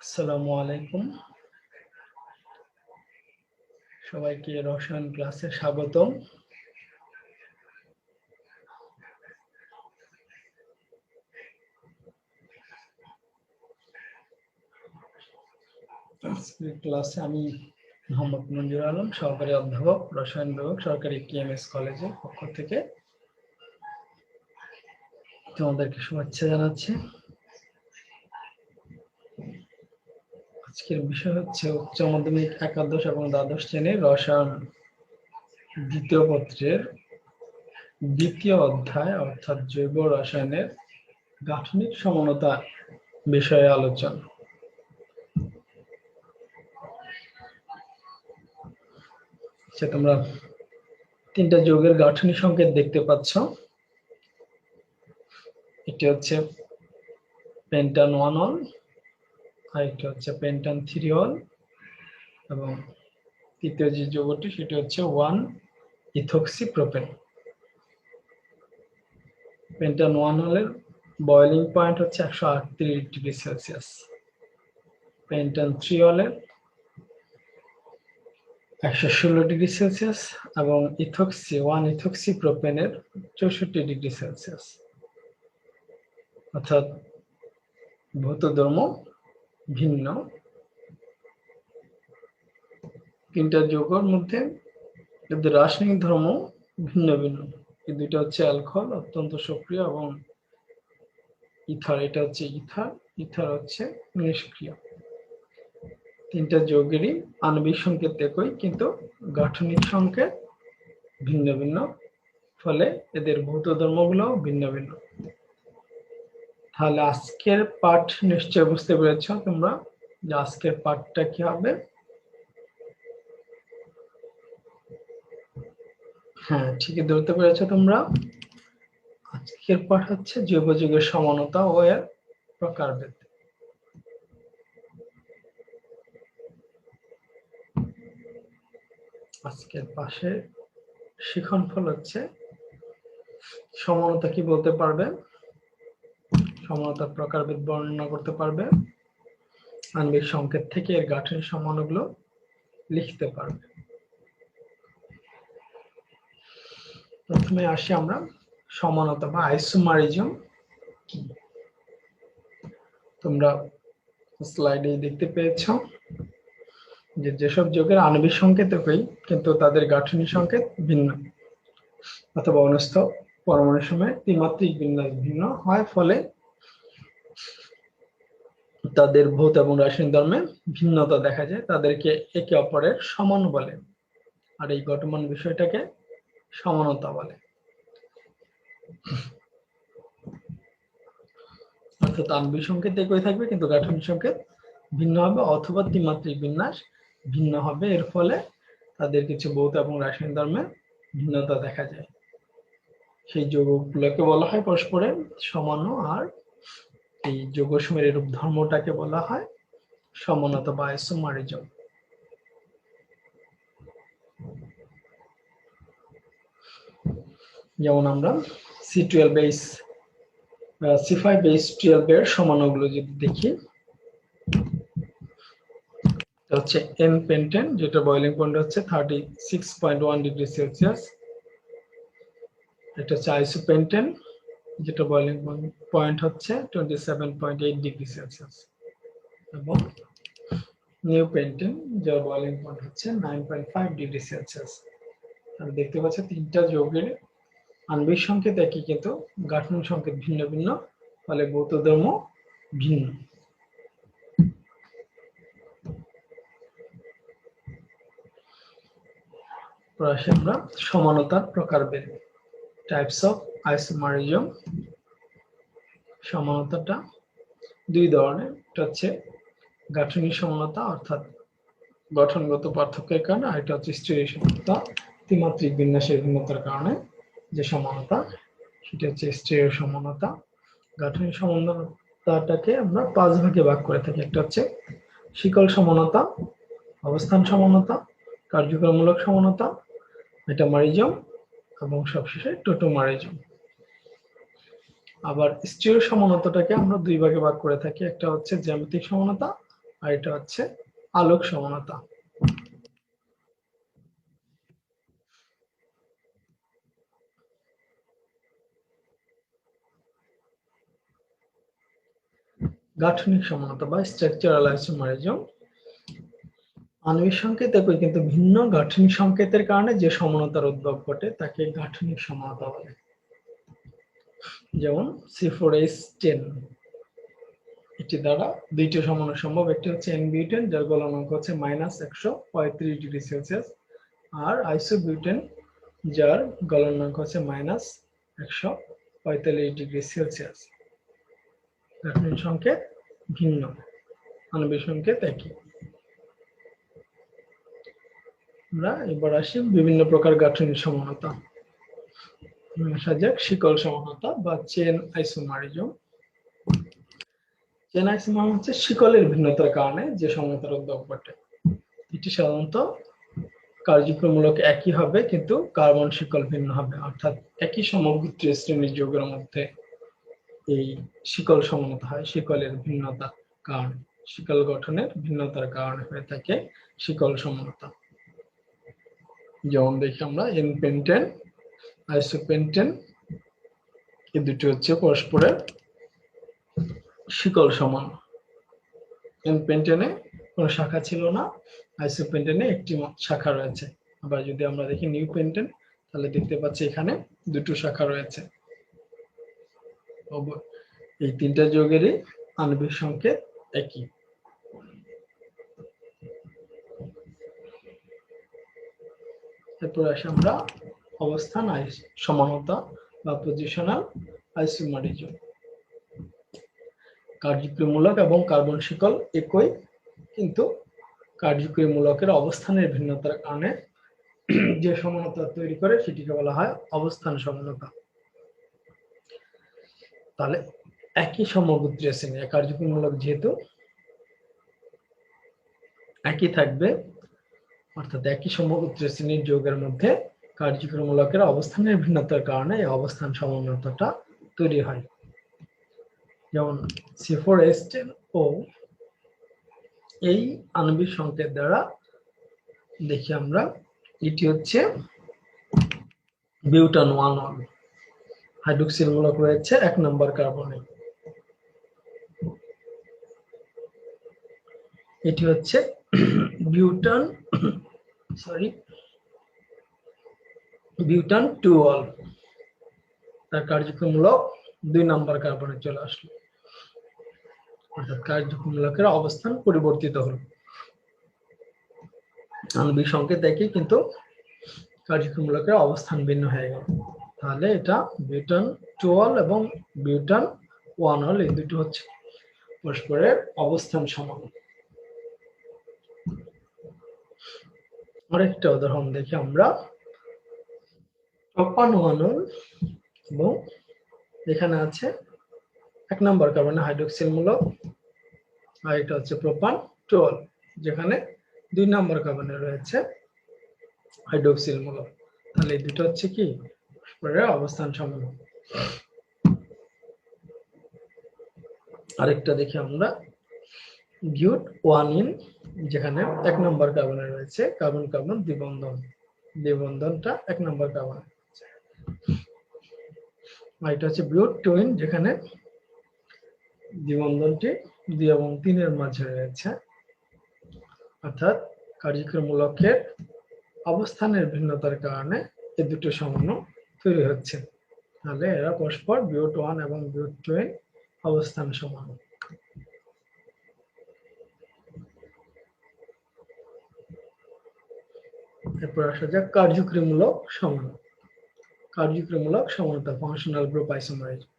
আসসালামু আলাইকুম, সবাইকে রসায়ন ক্লাসে স্বাগতম। আজকের ক্লাসে আমি মোহাম্মদ মঞ্জুর আলম, সহকারী অধ্যাপক, রসায়ন বিভাগ, সরকারি কেএমএস কলেজের পক্ষ থেকে তোমাদেরকে শুভেচ্ছা জানাচ্ছি। আজকের বিষয় হচ্ছে উচ্চ মাধ্যমিক একাদশ এবং দ্বাদশ শ্রেণীর রসায়ন দ্বিতীয় পত্রের দ্বিতীয় অধ্যায় অর্থাৎ জৈব রসায়নের গাঠনিক সমানতা বিষয়ে আলোচনা। তোমরা তিনটা যৌগের গাঠনিক সংকেত দেখতে পাচ্ছ। এটি হচ্ছে পেন্টান 1 অল, আরেকটি হচ্ছে পেন্টান 3 অল, এবং তৃতীয় যে যৌগটি সেটি হচ্ছে 1-ইথক্সিপ্রোপেন। পেন্টান 1 অলের বয়লিং পয়েন্ট হচ্ছে 138 ডিগ্রি সেলসিয়াস, পেন্টান 3 অলের 116 ডিগ্রি সেলসিয়াস এবং 1-ইথক্সিপ্রোপেনের 64 ডিগ্রি সেলসিয়াস। অর্থাৎ ভৌত ধর্ম ভিন্ন। তিনটা যৌগের মধ্যে এদের রাসায়নিক ধর্ম ভিন্ন ভিন্ন। এই দুইটা হচ্ছে অ্যালকোহল, অত্যন্ত সক্রিয়, এবং ইথার, এটা হচ্ছে ইথার, ইথার হচ্ছে নিষ্ক্রিয়। তিনটা যৌগেরই আণবিক সংকেত একই, কিন্তু গাঠনিক সংকেত ভিন্ন ভিন্ন, ফলে এদের ভৌত ধর্মগুলো ভিন্ন ভিন্ন। তাহলে আজকের পাঠ নিশ্চয় বুঝতে পেরেছ তোমরা যে আজকের পাঠটা কি হবে। হ্যাঁ, ঠিকই ধরতে পেরেছ তোমরা। আজকের পাঠ হচ্ছে জৈব যৌগের সমানতা ও এর প্রকারভেদ। আজকের পাশে শিক্ষণফল হচ্ছে সমানতা কি বলতে পারবে, সমানতার প্রকারভেদ বর্ণনা করতে পারবে, আণবিক সংকেত থেকে এর গাঠনিক সমানগুলো লিখতে পারবে। প্রথমে আসি আমরা সমানতা বা আইসোমারিজম কি। তোমরা স্লাইডে দেখতে পেয়েছো যে যেসব যৌগের আণবিক সংকেত একই কিন্তু তাদের গাঠনিক সংকেত ভিন্ন, অথবা অনুস্থ পরমাণুর সময় ত্রিমাত্রিক বিন্যাস ভিন্ন হয়, ফলে তাদের ভৌত এবং রাসায়নিক ধর্মে ভিন্নতা দেখা যায়, তাদেরকে একে অপরের সমান বলে। আর এই গঠনমান বিষয়টাকে সমানতা বলে। অর্থাৎ আণবিক সংকেত একই থাকবে কিন্তু গাঠনিক সংকেত ভিন্ন হবে, অথবা ত্রিমাত্রিক বিন্যাস ভিন্ন হবে। এর ফলে তাদের কিছু ভৌত এবং রাসায়নিক ধর্মে ভিন্নতা দেখা যায়। সেই যৌগগুলোকে বলা হয় পরস্পরের সমাণু, আর এই যৌগসমূহের এরূপ ধর্মটাকে বলা হয় সমানতা বা আইসোমারিজম। যেমন আমরা C12 বেস C5H12 এর সমাণুগুলো যদি দেখি, হচ্ছে N পেন্টেন, যেটা বয়লিং পয়েন্ট হচ্ছে 36.1 ডিগ্রি সেলসিয়াস। এটা হচ্ছে আইসোপেন্টেন, যেটা বয়লিং পয়েন্ট হচ্ছে 27.8 ডিগ্রি সেলসিয়াস, এবং নিউ পেন্টেন, যার বয়লিং পয়েন্ট হচ্ছে 9.5 ডিগ্রি সেলসিয়াস। আর দেখতে পাচ্ছ তিনটা যৌগের আণবিক সংকেত একই কিন্তু গাঠনিক সংকেত ভিন্ন ভিন্ন, ফলে ভৌত ধর্ম ভিন্ন। আমরা সমানতার প্রকারভেদ, টাইপস অফ আইসোমারিজম। সমানতাটা দুই ধরনের। এটা হচ্ছে গাঠনিক সমানতা, অর্থাৎ গঠনগত পার্থক্যের কারণে, আর এটা হচ্ছে স্টিরিও সমানতা, ত্রিমাত্রিক বিন্যাসের ভিন্নতার কারণে যে সমানতা, সেটা হচ্ছে স্টিরিও সমানতা। গাঠনিক সমানতাটাকে আমরা 5 ভাগে ভাগ করে থাকি। একটা হচ্ছে শিকল সমানতা, অবস্থান সমানতা, কার্যকরমূলক সমানতা, মেটামারিজম, এবং সবশেষে টোটোমারিজম। আবার স্টিরিও সমানতাটাকে আমরা 2 ভাগে ভাগ করে থাকি। একটা হচ্ছে জ্যামিতিক সমানতা, আর এটা হচ্ছে আলোক সমানতা। গাঠনিক সমানতা বা স্ট্রাকচারাল আইসোমারিজম আণবিক সংকেত একই কিন্তু ভিন্ন গাঠনিক সংকেতের কারণে যে সমানতার উদ্ভব ঘটে তাকে গাঠনিক সমানতা বলে। যেমন C4H10 এটি দ্বারা দুইটি সমানু সম্ভব। একটি হচ্ছে N-বিউটেন যার গলনাঙ্ক হচ্ছে -135 ডিগ্রি সেলসিয়াস, আর আইসোবিউটেন যার গলনাঙ্ক হচ্ছে -145 ডিগ্রি সেলসিয়াস। গাঠনিক সংকেত ভিন্ন, আণবিক সংকেত একই। আমরা এবার আসি বিভিন্ন প্রকার গাঠনিক সমানতা। আসা যাক শিকল সমানতা বা চেন আইসোমারিজম। চেন আইসোমার হচ্ছে শিকলের ভিন্নতার কারণে যে সমানতার উদ্ভব ঘটে। এটি সাধারণত কার্যক্রমমূলক একই হবে কিন্তু কার্বন শিকল ভিন্ন হবে, অর্থাৎ একই সমগোত্রীয় শ্রেণীর যৌগের মধ্যে এই শিকল সমানতা হয় শিকলের ভিন্নতার কারণে। শিকল গঠনের ভিন্নতার কারণে হয়ে থাকে শিকল সমানতা। যেমন দেখি আমরা N-পেন্টেন, আইসোপেন্টেন, এই দুটি হচ্ছে পরস্পরের শিকল সমান। N-পেন্টেনে কোনো শাখা ছিল না, আইসোপেন্টেনে একটি শাখা রয়েছে। আবার যদি আমরা দেখি নিউপেন্টেন তাহলে দেখতে পাচ্ছি এখানে দুটো শাখা রয়েছে। এই তিনটা যৌগেরই আণবিক সংকেত একই। এরপর আসি আমরা অবস্থান সমানতা বা পজিশনাল আইসোমারিজম। কার্যকরীমূলক এবং কার্বন শিকল একই কিন্তু কার্যকরীমূলকের অবস্থানের ভিন্নতার কারণে যে সমানতা তৈরি করে সেটিকে বলা হয় অবস্থান সমানতা। তাহলে একই সমগোত্রীয় শ্রেণী, কার্যকরীমূলক যেহেতু একই থাকবে অর্থাৎ একই সমগোত্রীয় শ্রেণীর যৌগের মধ্যে কার্যকরীমূলকের অবস্থানের ভিন্নতার কারণে এই অবস্থান সমানতাটা তৈরি হয়। যেমন C4H10O এই আণবিক সংকেত দ্বারা দেখি আমরা এটি হচ্ছে বিউটান 1 হাইড্রোক্সিল মূলক রয়েছে 1 নম্বর কার্বনে। এটি হচ্ছে বিউটান 2 তার কার্যকরীমূলক 2 নম্বর কার্বনে চলে আসলো, অর্থাৎ কার্যকরীমূলকের অবস্থান পরিবর্তিত হলো। আণবিক সংকেত একই কিন্তু কার্যকরীমূলকের অবস্থান ভিন্ন হয়ে গেল। তাহলে এটা বিউটান 2 এবং বিউটান 1 এই দুটো হচ্ছে পরস্পরের অবস্থান সমান। আরেকটা উদাহরণ দেখি আমরা প্রোপান 1 এবং এখানে আছে 1 নম্বর কার্বনে হাইড্রোক্সিল মূলক, আর এটা হচ্ছে প্রোপান 12 যেখানে 2 নম্বর কার্বনে রয়েছে হাইড্রোক্সিল মূলক। তাহলে এই দুটো হচ্ছে কি পরস্পরের অবস্থান সমান। আরেকটা দেখি আমরা বিউট 1 যেখানে 1 নম্বর কার্বনে রয়েছে কার্বন কার্বন দ্বিবন্ধন, দ্বিবন্ধনটা 1 নম্বর কার্বনে। আর এটা হচ্ছে বিউট 2 যেখানে দ্বিবন্ধনটি 2 এবং 3 এর মাঝে রয়েছে, অর্থাৎ কার্যকরীমূলকের অবস্থানের ভিন্নতার কারণে এই দুটো সমন্বয় তৈরি হচ্ছে। তাহলে এরা পরস্পর বিউট 1 এবং বিউট 2 অবস্থান সমান। এরপর আসা যাক কার্যকরীমূলক সমানতা। কার্যকরীমূলক সমানতা ফাংশনাল গ্রুপ আইসোমারিজম।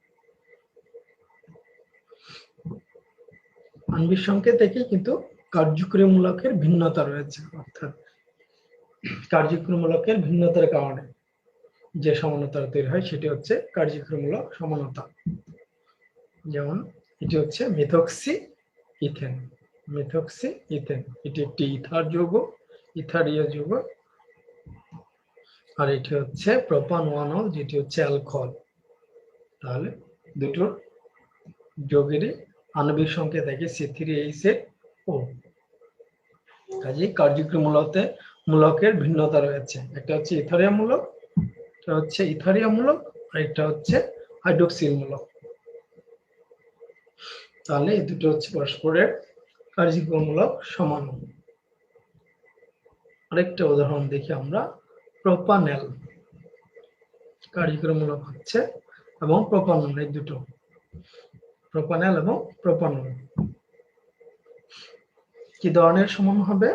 আণবিক সংকেত একই কিন্তু কার্যকরীমূলকের ভিন্নতা রয়েছে, অর্থাৎ কার্যকরীমূলকের ভিন্নতার কারণে যে সমানতা তৈরি হয় সেটি হচ্ছে কার্যকরীমূলক সমানতা। যেমন এটি হচ্ছে মিথক্সি ইথেন, মিথক্সি ইথেন এটি একটি ইথার যৌগ, ইথারীয় যৌগ। আর এটি হচ্ছে প্রোপান 1 যেটি হচ্ছে অ্যালকোহল। তাহলে দুটোর যৌগেরই আণবিক সংকেত একই, C3H8 ও। কাজেই কার্যক্রমমূলকের ভিন্নতা রয়েছে, একটা হচ্ছে ইথারিয়া মূলক, একটা হচ্ছে ইথারিয়া মূলক, আর একটা হচ্ছে হাইড্রোক্সিল মূলক। তাহলে এই দুটো হচ্ছে পরস্পরের কার্যক্রমমূলক সমান। আরেকটা উদাহরণ দেখি আমরা, প্রোপানেল কার্যক্রমমূলক হচ্ছে এবং প্রোপানল, এই দুটো প্রোপানেল এবং প্রোপানল কি ধরনের সমান হবে?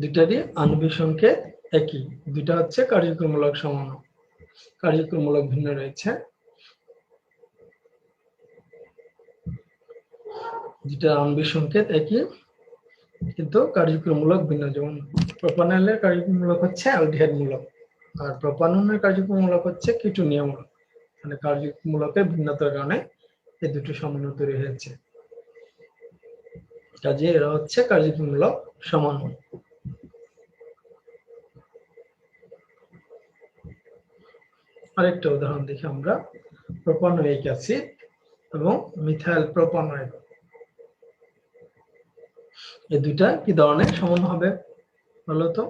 দুটারই আণবিক সংকেত একই, দুটা হচ্ছে কার্যক্রমমূলক সমান, কার্যক্রমমূলক ভিন্ন রয়েছে, দুটা আণবিক সংকেত একই কিন্তু কার্যক্রমমূলক ভিন্ন। যেমন প্রোপানলের কার্যক্রমমূলক হচ্ছে অ্যালডিহাইড মূলক, আর প্রোপানলের কার্যক্রমমূলক হচ্ছে কিটোনিয়া মূলক। মানে কার্যক্রমমূলকের ভিন্নতার কারণে এই দুটো সমন্বয় তৈরি হয়েছে, কাজে এরা হচ্ছে কার্যক্রমমূলক সমন্বয়। আরেকটা উদাহরণ দেখি আমরা, প্রোপানোয়িক অ্যাসিড এবং মিথাইল প্রোপানয়েড, এই দুইটা কি ধরনের সমান হবে বলতো?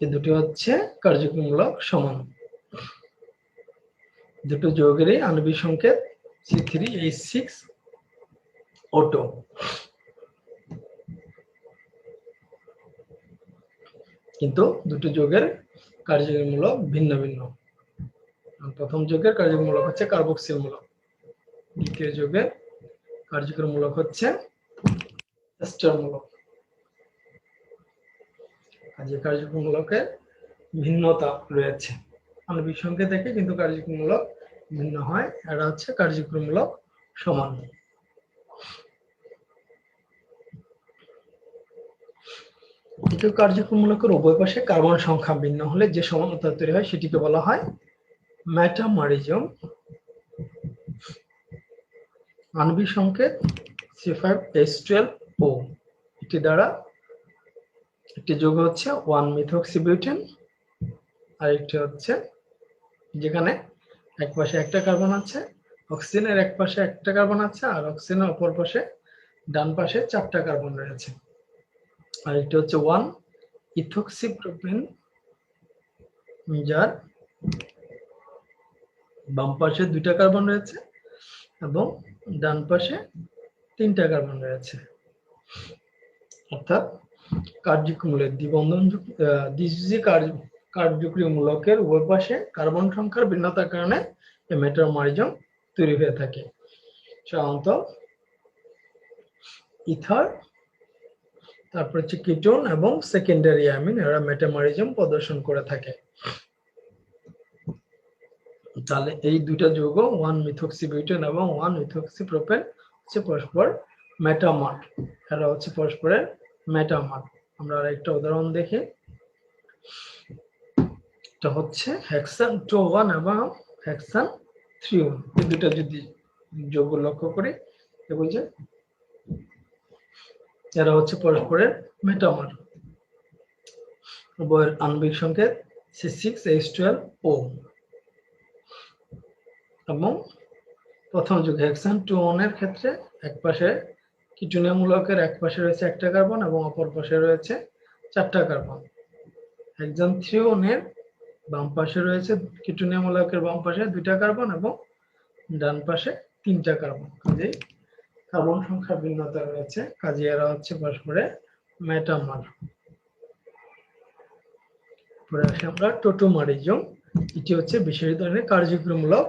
এই দুটি হচ্ছে কার্যক্রমমূলক সমান। দুটো যৌগেরই আণবিক সংকেত C3H6O2, কিন্তু দুটো যৌগের কার্যক্রমমূলক ভিন্ন ভিন্ন। প্রথম যৌগের কার্যক্রমমূলক হচ্ছে কার্বক্সিল মূলক, দ্বিতীয় যৌগের কার্যক্রমমূলক হচ্ছে এস্টার মূলক। কাজে কার্যক্রমমূলকের ভিন্নতা রয়েছে, আণবিক সংকেত দেখে কিন্তু কার্যক্রমমূলক ভিন্ন হয়, এটা হচ্ছে কার্যক্রমমূলক সমান। কিন্তু কার্যক্রমমূলকের উভয় পাশে কার্বন সংখ্যা ভিন্ন হলে যে সমানতা তৈরি হয় সেটিকে বলা হয় মেটামারিজম। আণবিক সংকেত C5H12O, এটি দ্বারা একটি যৌগ হচ্ছে 1-মিথক্সিবিউটেন, আর একটি হচ্ছে যেখানে এক পাশে একটা কার্বন আছে, অক্সিজেনের এক পাশে একটা কার্বন আছে, আর অক্সিজেনের অপর পাশে ডান পাশে 4টা কার্বন রয়েছে। আর একটি হচ্ছে 1-ইথোক্সিপ্রোপেন, যার বাম পাশে 2টা কার্বন রয়েছে এবং ডান পাশে 3টা কার্বন রয়েছে। অর্থাৎ কার্যক্রমমূলক দ্বিবন্ধন কার্যকরী মূলকের উভয় পাশে কার্বন সংখ্যার ভিন্নতার কারণে এই মেটামারিজম তৈরি হয়ে থাকে। সাধারণত ইথার, তারপর হচ্ছে কিটোন এবং সেকেন্ডারি অ্যামিন, এরা মেটামারিজম প্রদর্শন করে থাকে। তাহলে এই দুইটা যৌগ 1-মিথক্সিবিউটেন এবং 1-ইথোক্সিপ্রোপেন হচ্ছে পরস্পর মেটামার, এরা হচ্ছে পরস্পরের মেটামার। আমরা আরেকটা উদাহরণ দেখি, এটা হচ্ছে হেক্সান 2-1 এবং হেক্সান 3-1, এই দুটো যদি যৌগ লক্ষ্য করি দেখব যে এরা হচ্ছে পরস্পরের মেটামার, উভয়ের আণবিক সংকেত C6H12O এবং প্রথম যুগ হেক্সান 2-1 এর ক্ষেত্রে এক পাশে কিটোনিয়া মূলকের এক পাশে রয়েছে একটা কার্বন এবং অপর পাশে রয়েছে 4টা কার্বন। হেক্সান 3-1 এর বাম পাশে রয়েছে কিটোনিয়া মূলকের বাম পাশে 2টা কার্বন এবং ডান পাশে 3টা কার্বন, কাজেই কার্বন সংখ্যা ভিন্নতা রয়েছে, কাজে এরা হচ্ছে পরস্পরের মেটামার। পরে আসি আমরা টোটোমারিজম, এটি হচ্ছে বিশেষ ধরনের কার্যক্রমমূলক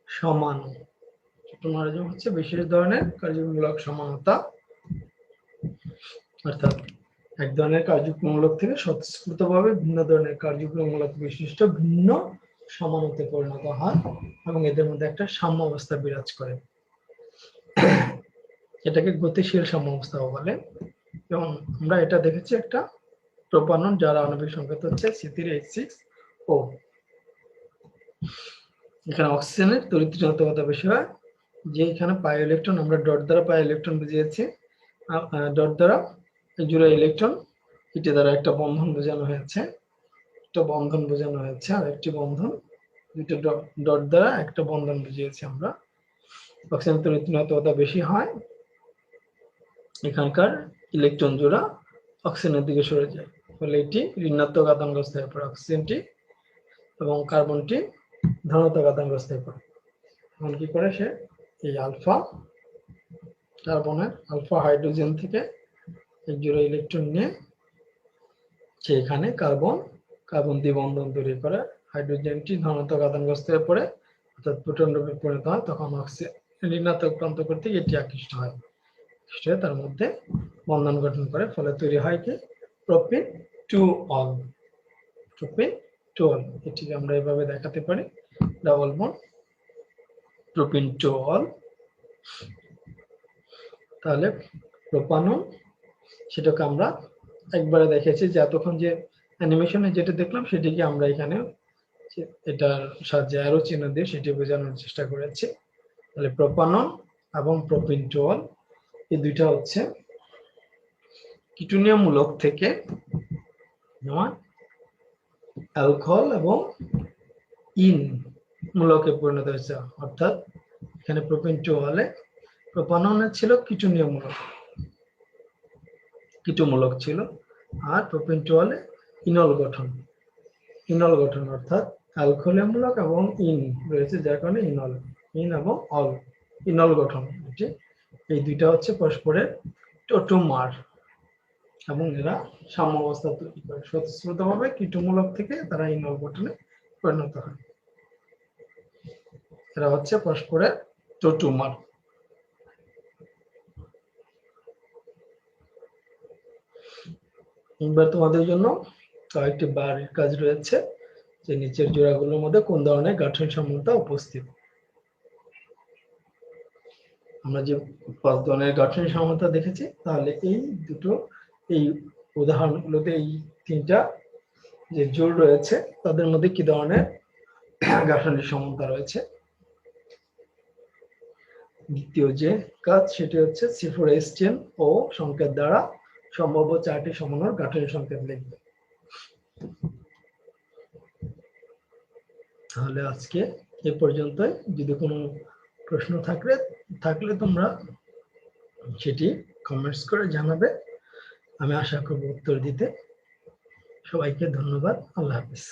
সমান। টোটোমারিজম হচ্ছে বিশেষ ধরনের কার্যক্রমমূলক সমানতা, অর্থাৎ এক ধরনের কার্যক্রমমূলক থেকে স্বতঃস্ফূর্তভাবে ভিন্ন ধরনের কার্যক্রমমূলক বিশিষ্ট ভিন্ন সমানতায় পরিণত হয় এবং এদের মধ্যে একটা সাম্য অবস্থা বিরাজ করে। এটাকে গতিশীল সাম্যাবস্থা বলে। যেমন আমরা এটা দেখেছি একটা প্রোপানন, যার আণবিক সংকেত হচ্ছে C3H6O। এখানে অক্সিজেনের তড়িৎ ঋণাত্মকতা বেশি হয়, যে এখানে পাই ইলেকট্রন আমরা ডট দ্বারা পাই ইলেকট্রন বুঝিয়েছি, ডট দ্বারা জুড়ে ইলেকট্রন, এটি দ্বারা একটা বন্ধন বোঝানো হয়েছে, একটা বন্ধন বোঝানো হয়েছে, আর একটি বন্ধন, দুটো ডট দ্বারা একটা বন্ধন বুঝিয়েছি আমরা। অক্সিজেন তড়িৎ বেশি হয়, এখানকার ইলেকট্রন জোড়া অক্সিজেনের দিকে সরে যায়, ফলে এটি ঋণাত্মক আধানগ্রস্ত হয়ে পড়ে, অক্সিজেনটি এবং কার্বনটি ধনাত্মক আধানগ্রস্ত হয়ে পড়ে। এখন কি করে সে এই আলফা কার্বনের আলফা হাইড্রোজেন থেকে এক জোড়া ইলেকট্রন নিয়ে সে এখানে কার্বন দ্বিবন্ধন তৈরি করে, হাইড্রোজেনটি ধনাত্মক আধানগ্রস্ত হয়ে পড়ে অর্থাৎ প্রোটন রূপে পরিণত হয়, তখন অক্সিজেন ঋণাত্মক প্রান্ত করতে এটি আকৃষ্ট হয়, তার মধ্যে বন্ধন গঠন করে, ফলে তৈরি হয় কি propene to all. Propene to all এটিকে আমরা এভাবে দেখাতে পারি, double bond propene to all. তাহলে প্রোপানন সেটাকে আমরা একবারে দেখেছি, যে এতক্ষণ যে অ্যানিমেশনে যেটা দেখলাম সেটিকে আমরা এখানে এটার সাহায্যে অ্যারো চিহ্ন দিয়ে সেটি বোঝানোর চেষ্টা করেছি। তাহলে প্রোপানন এবং প্রোপিন টু অল এই দুইটা হচ্ছে কিটোনীয় মূলক থেকে অ্যালকোহল এবং ইন মূলকে পরিণত হয়েছে, অর্থাৎ এখানে প্রোপিন টু অলে প্রোপাননে ছিল কিটোনীয় মূলক, কিটোমূলক ছিল, আর প্রোপিন টু অলে ইনল গঠন অর্থাৎ অ্যালকোহলীয় মূলক এবং ইন রয়েছে, যার কারণে ইন এবং অল ইনল গঠন। এই দুইটা হচ্ছে পরস্পরের টোটোমার এবং এরা সাম্য অবস্থা তৈরি করে, স্বতঃস্ফূর্তভাবে কিটোমূলক থেকে তারা ইনল গঠনে পরিণত হয়। এরা হচ্ছে পরস্পরের টোটোমার। এবার তোমাদের জন্য কয়েকটি বাড়ির কাজ রয়েছে, যে নিচের জোড়াগুলোর মধ্যে কোন ধরনের গাঠনিক সমতা উপস্থিত। আমরা যে 5 ধরনের গাঠনিক সমতা দেখেছি, তাহলে এই উদাহরণগুলোতে এই 3টা যে জোড় রয়েছে তাদের মধ্যে কি ধরনের গাঠনিক সমতা রয়েছে। দ্বিতীয় যে কাজ সেটি হচ্ছে C4H10 ও সংকেত দ্বারা সম্ভাব্য 4টি সমন্বয়ের গাঠনিক সংকেত লিখবে। তাহলে আজকে এ পর্যন্তই। যদি কোনো প্রশ্ন থাকলে তোমরা সেটি কমেন্টস করে জানাবে, আমি আশা করব উত্তর দিতে। সবাইকে ধন্যবাদ। আল্লাহ হাফেজ।